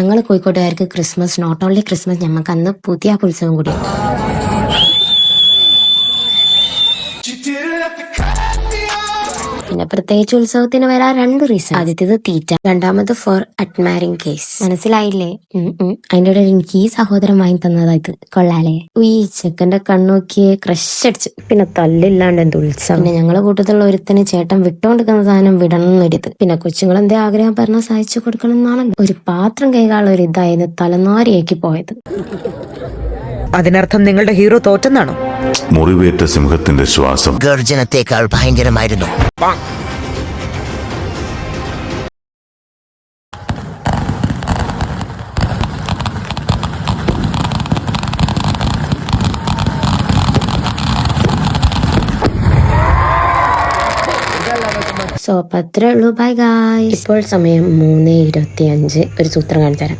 ഞങ്ങൾ കോഴിക്കോട്ടുകാർക്ക് Christmas not only Christmas, ഞമ്മക്ക് അന്ന് പുതിയ ഉത്സവം കൂടി. പിന്നെ പ്രത്യേകിച്ച് ഉത്സവത്തിന് വരാൻ 2 റീസൺ. ആദ്യത്തേത് തീറ്റ, രണ്ടാമത് ഫോർ അഡ്മയറിംഗ് കേസ്. മനസ്സിലായില്ലേ? അതിന്റെ ഇടയിൽ എനിക്ക് ഈ സഹോദരൻ വാങ്ങി തന്നതായത് കൊള്ളാലേ. ഈ ചെക്കന്റെ കണ്ണോക്കിയെ ക്രഷ് അടിച്ച്. പിന്നെ തല്ലില്ലാണ്ട് എന്ത് ഉത്സവം. പിന്നെ ഞങ്ങളെ കൂട്ടത്തിലുള്ള ഒരുത്തന് ചേട്ടൻ വിട്ടോണ്ടിരിക്കുന്ന സാധനം വിടണമെന്നൊരിത്. പിന്നെ കൊച്ചുങ്ങൾ എന്തേ ആഗ്രഹം പറഞ്ഞാൽ സഹായിച്ചു കൊടുക്കണം എന്നാണല്ലോ. ഒരു പാത്രം കൈകാനുള്ള ഒരു ഇതായിരുന്നു തലനാരിയാക്കി പോയത്. അതിനർത്ഥം നിങ്ങളുടെ ഹീറോ തോറ്റെന്നാണോ? മുറിവേറ്റ സിംഹത്തിന്റെ ശ്വാസം ഗർജനത്തേക്കാൾ ഭയങ്കരമായിരുന്നു. സോ അപ്പൊ അത്രേ ഉള്ളൂ. Bye guys. ഇപ്പോൾ സമയം 3:25. ഒരു സൂത്രം കാണിച്ചു തരാം.